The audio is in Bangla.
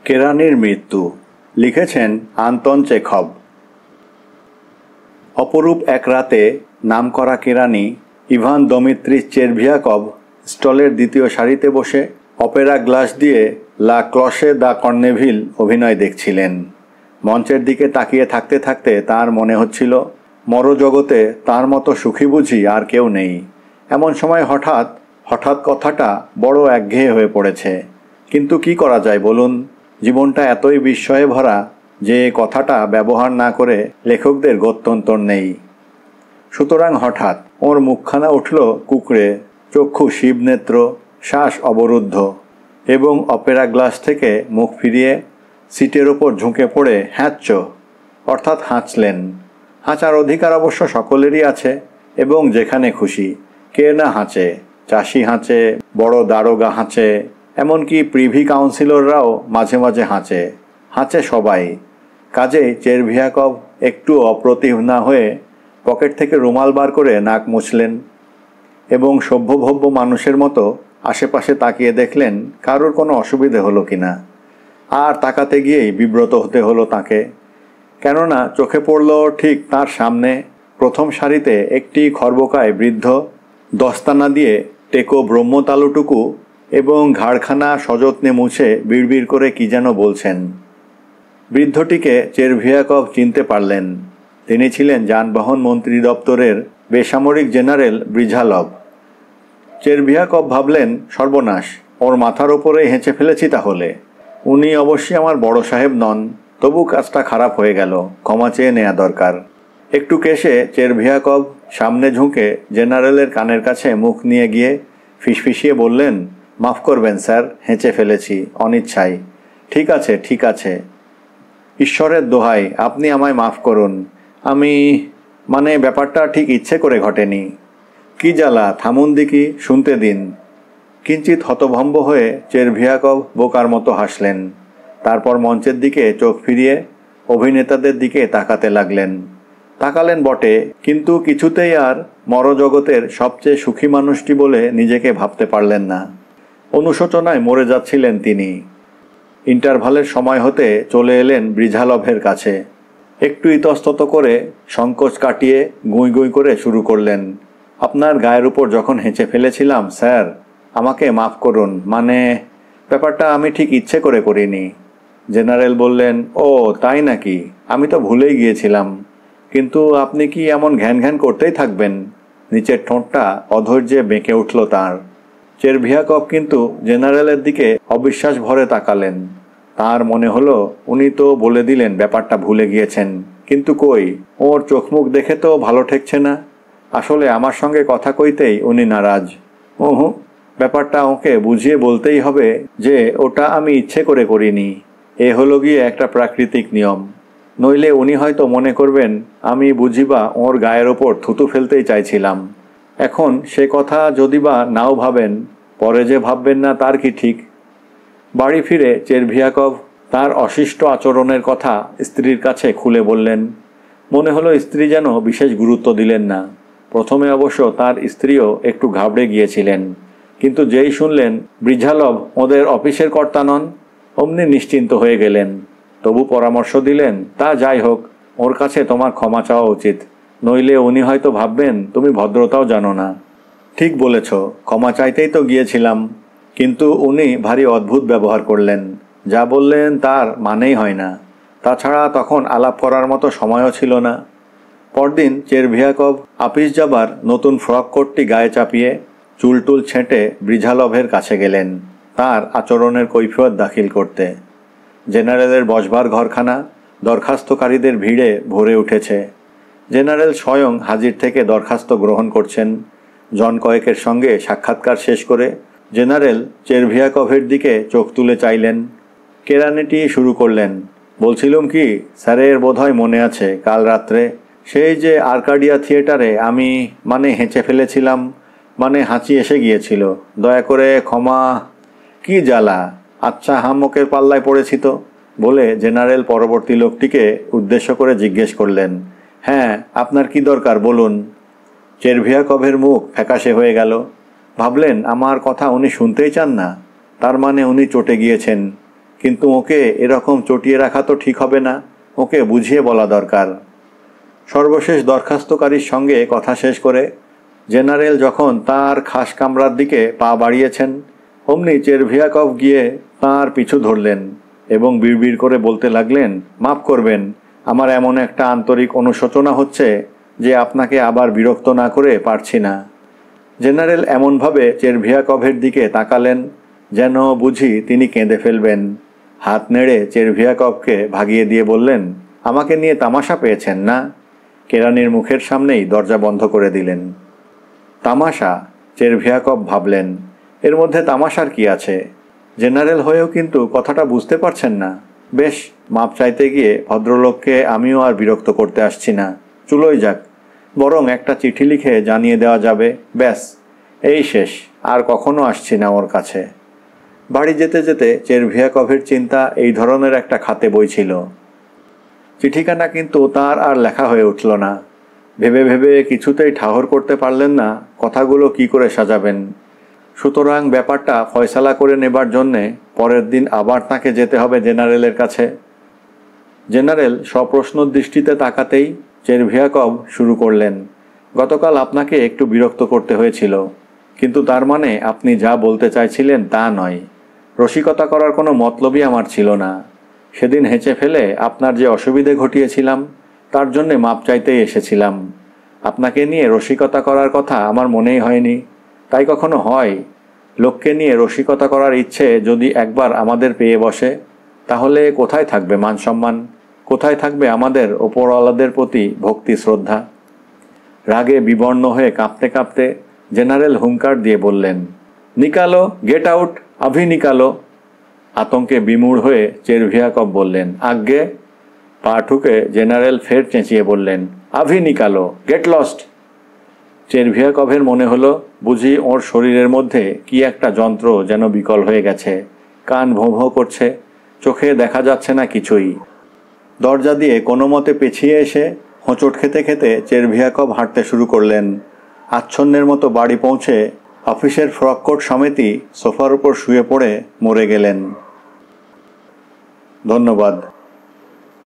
কেরানির মৃত্যু লিখেছেন আন্তন চেখভ। অপরূপ এক রাতে নামকরা কেরানি ইভান দমিত্রিচ চেরভিয়াকভ স্টলের দ্বিতীয় সারিতে বসে অপেরা গ্লাস দিয়ে লা ক্লশে দ্য কর্নেভিল অভিনয় দেখছিলেন। মঞ্চের দিকে তাকিয়ে থাকতে থাকতে তার মনে হচ্ছিল মরজগতে তার মতো সুখী বুঝি আর কেউ নেই। এমন সময় হঠাৎ হঠাৎ কথাটা বড় একঘেয়ে হয়ে পড়েছে। কিন্তু কি করা যায় বলুন, জীবনটা এতই বিস্ময়ে ভরা যে কথাটা ব্যবহার না করে লেখকদের গত্যন্তর নেই। সুতরাং হঠাৎ ওর মুখখানা উঠল কুকড়ে, চক্ষু শিবনেত্র, শ্বাস অবরুদ্ধ এবং অপেরা গ্লাস থেকে মুখ ফিরিয়ে সিটের ওপর ঝুঁকে পড়ে হ্যাঁচ্চ অর্থাৎ হাঁচলেন। হাঁচার অধিকার অবশ্য সকলেরই আছে এবং যেখানে খুশি কে না হাঁচে। চাষি হাঁচে, বড় দারোগা হাঁচে, এমনকি প্রিভি কাউন্সিলররাও মাঝে মাঝে হাঁচে সবাই। কাজেই চেরভিয়াকভ একটু অপ্রতিভ না হয়ে পকেট থেকে রুমাল বার করে নাক মুছলেন এবং সভ্যভব্য মানুষের মতো আশেপাশে তাকিয়ে দেখলেন কারোর কোনো অসুবিধে হলো কিনা। আর তাকাতে গিয়েই বিব্রত হতে হলো তাকে, কেননা চোখে পড়ল ঠিক তার সামনে প্রথম সারিতে একটি খর্বকায় বৃদ্ধ দস্তানা দিয়ে টেকো ব্রহ্মতালুটুকু এবং ঘাড়খানা সযত্নে মুছে বিড়বিড় করে কি যেন বলছেন। বৃদ্ধটিকে চেরভিয়াকভ চিনতে পারলেন। তিনি ছিলেন যানবাহন মন্ত্রী দপ্তরের বেসামরিক জেনারেল ব্রিঝালভ। চেরভিয়াকভ ভাবলেন, সর্বনাশ, ওর মাথার ওপরে হেঁচে ফেলেছি তাহলে। উনি অবশ্যই আমার বড় সাহেব নন, তবু কাজটা খারাপ হয়ে গেল, ক্ষমা চেয়ে নেওয়া দরকার। একটু কেশে চেরভিয়াকভ সামনে ঝুঁকে জেনারেলের কানের কাছে মুখ নিয়ে গিয়ে ফিসফিসিয়ে বললেন, মাফ করবেন স্যার, হেঁচে ফেলেছি অনিচ্ছায়। ঠিক আছে ঠিক আছে, ঈশ্বরের দোহাই আপনি আমায় মাফ করুন। আমি ব্যাপারটা ঠিক ইচ্ছে করে ঘটেনি। কি জ্বালা, থামুন দেখি, শুনতে দিন। কিঞ্চিত হতভম্ব হয়ে চেরভিয়াকভ বোকার মতো হাসলেন। তারপর মঞ্চের দিকে চোখ ফিরিয়ে অভিনেতাদের দিকে তাকাতে লাগলেন। তাকালেন বটে, কিন্তু কিছুতেই আর মরজগতের সবচেয়ে সুখী মানুষটি বলে নিজেকে ভাবতে পারলেন না। অনুশোচনায় মরে যাচ্ছিলেন তিনি। ইন্টারভালের সময় হতে চলে এলেন ব্রিঝালভের কাছে। একটু ইতস্তত করে সংকোচ কাটিয়ে গুঁই গুঁই করে শুরু করলেন, আপনার গায়ের উপর যখন হেঁচে ফেলেছিলাম স্যার, আমাকে মাফ করুন, ব্যাপারটা আমি ঠিক ইচ্ছে করে করিনি। জেনারেল বললেন, ও তাই নাকি, আমি তো ভুলেই গিয়েছিলাম। কিন্তু আপনি কি এমন ঘ্যান ঘ্যান করতেই থাকবেন? নিচের ঠোঁটটা অধৈর্যে বেঁকে উঠল তাঁর। চেরভিয়াকভ কিন্তু জেনারেলের দিকে অবিশ্বাস ভরে তাকালেন। তার মনে হলো উনি তো বলে দিলেন ব্যাপারটা ভুলে গিয়েছেন, কিন্তু কই, ওর চোখ মুখ দেখে তো ভালো ঠেকছে না। আসলে আমার সঙ্গে কথা কইতেই উনি নারাজ। ব্যাপারটা ওকে বুঝিয়ে বলতেই হবে যে ওটা আমি ইচ্ছে করে করিনি। এ হলো গিয়ে একটা প্রাকৃতিক নিয়ম। নইলে উনি হয়তো মনে করবেন আমি বুঝিবা ওর গায়ের ওপর থুতু ফেলতেই চাইছিলাম। এখন সে কথা যদি বা নাও ভাবেন, পরে যে ভাববেন না তার কি ঠিক। বাড়ি ফিরে চেরভিয়াকভ তার অশিষ্ট আচরণের কথা স্ত্রীর কাছে খুলে বললেন। মনে হলো স্ত্রী যেন বিশেষ গুরুত্ব দিলেন না। প্রথমে অবশ্য তার স্ত্রীও একটু ঘাবড়ে গিয়েছিলেন, কিন্তু যেই শুনলেন ব্রিঝালভ ওদের অফিসের কর্তা নন, অমনি নিশ্চিন্ত হয়ে গেলেন। তবু পরামর্শ দিলেন, তা যাই হোক, ওর কাছে তোমার ক্ষমা চাওয়া উচিত, নইলে উনি হয়তো ভাববেন তুমি ভদ্রতাও জানো না। ঠিক বলেছ, ক্ষমা চাইতেই তো গিয়েছিলাম, কিন্তু উনি ভারী অদ্ভুত ব্যবহার করলেন। যা বললেন তার মানেই হয় না। তাছাড়া তখন আলাপ করার মতো সময়ও ছিল না। পরদিন চেরভিয়াকভ আপিস যাবার নতুন ফ্রক কোটটি গায়ে চাপিয়ে চুলটুল ছেঁটে ব্রিঝালভের কাছে গেলেন তার আচরণের কৈফিয়ত দাখিল করতে। জেনারেলের বসবার ঘরখানা দরখাস্তকারীদের ভিড়ে ভরে উঠেছে। জেনারেল স্বয়ং হাজির থেকে দরখাস্ত গ্রহণ করছেন। জন কয়েকের সঙ্গে সাক্ষাৎকার শেষ করে জেনারেল চেরভিয়াকভের দিকে চোখ তুলে চাইলেন। কেরানিটি শুরু করলেন, বলছিলাম কি, স্যারের বোধহয় মনে আছে কাল রাত্রে সেই যে আর্কাডিয়া থিয়েটারে আমি হেঁচে ফেলেছিলাম, হাঁচি এসে গিয়েছিল, দয়া করে ক্ষমা। কি জ্বালা, আচ্ছা হাম্মকের পাল্লায় পড়েছি তো, বলে জেনারেল পরবর্তী লোকটিকে উদ্দেশ্য করে জিজ্ঞেস করলেন, হ্যাঁ আপনার কি দরকার বলুন। চেরভিয়াকভের মুখ ফ্যাকাশে হয়ে গেল। ভাবলেন আমার কথা উনি শুনতেই চান না, তার উনি চটে গিয়েছেন। কিন্তু ওকে এরকম চটিয়ে রাখা তো ঠিক হবে না, ওকে বুঝিয়ে বলা দরকার। সর্বশেষ দরখাস্তকারীর সঙ্গে কথা শেষ করে জেনারেল যখন তার খাস কামরার দিকে পা বাড়িয়েছেন, অমনি চেরভিয়াকভ গিয়ে তাঁর পিছু ধরলেন এবং বিড়বিড় করে বলতে লাগলেন, মাফ করবেন, আমার এমন একটা আন্তরিক অনুশোচনা হচ্ছে যে আপনাকে আবার বিরক্ত না করে পারছি না। জেনারেল এমনভাবে চেরভিয়াকভের দিকে তাকালেন যেন বুঝি তিনি কেঁদে ফেলবেন। হাত নেড়ে চেরভিয়াকভকে ভাগিয়ে দিয়ে বললেন, আমাকে নিয়ে তামাশা পেয়েছেন না? কেরানির মুখের সামনেই দরজা বন্ধ করে দিলেন। তামাশা? চেরভিয়াকভ ভাবলেন, এর মধ্যে তামাশার কি আছে? জেনারেল হয়েও কিন্তু কথাটা বুঝতে পারছেন না। বেশ, মাপ চাইতে গিয়ে ভদ্রলোককে আমিও আর বিরক্ত করতে আসছি না, চুলোই যাক। বরং একটা চিঠি লিখে জানিয়ে দেওয়া যাবে, ব্যাস, এই শেষ, আর কখনো আসছি না ওর কাছে। বাড়ি যেতে যেতে চেরভিয়াকভের চিন্তা এই ধরনের একটা খাতে বইছিল। চিঠিখানা কিন্তু তার আর লেখা হয়ে উঠল না। ভেবে ভেবে কিছুতেই ঠাহর করতে পারলেন না কথাগুলো কি করে সাজাবেন। সুতরাং ব্যাপারটা ফয়সালা করে নেবার জন্যে পরের দিন আবার তাকে যেতে হবে জেনারেলের কাছে। জেনারেল সপ্রশ্ন দৃষ্টিতে তাকাতেই চেরভিয়াকভ শুরু করলেন, গতকাল আপনাকে একটু বিরক্ত করতে হয়েছিল, কিন্তু তার মানে আপনি যা বলতে চাইছিলেন তা নয়। রসিকতা করার কোনো মতলবই আমার ছিল না। সেদিন হেঁচে ফেলে আপনার যে অসুবিধে ঘটিয়েছিলাম তার জন্যে মাপ চাইতেই এসেছিলাম। আপনাকে নিয়ে রসিকতা করার কথা আমার মনেই হয়নি। তাই কখনো হয়? লোককে নিয়ে রসিকতা করার ইচ্ছে যদি একবার আমাদের পেয়ে বসে, তাহলে কোথায় থাকবে মান সম্মান, কোথায় থাকবে আমাদের ওপরওয়ালাদের প্রতি ভক্তি শ্রদ্ধা? রাগে বিবর্ণ হয়ে কাঁপতে কাঁপতে জেনারেল হুঙ্কার দিয়ে বললেন, নিকালো, গেট আউট, আভি নিকালো। আতঙ্কে বিমূঢ় হয়ে চেরভিয়াকভ বললেন, আজ্ঞে। পা ঠুকে জেনারেল ফের চেঁচিয়ে বললেন, আভি নিকালো, গেট লস্ট। চেরভিয়াকভের মনে হলো বুঝি ওর শরীরের মধ্যে কি একটা যন্ত্র যেন বিকল হয়ে গেছে। কান ভোঁ ভোঁ করছে, চোখে দেখা যাচ্ছে না কিছুই। দরজা দিয়ে কোনো মতে পেছিয়ে এসে হোঁচট খেতে খেতে চেরভিয়াকভ হাঁটতে শুরু করলেন। আচ্ছন্নের মতো বাড়ি পৌঁছে অফিসের ফ্রক কোট সমেতই সোফার উপর শুয়ে পড়ে মরে গেলেন। ধন্যবাদ।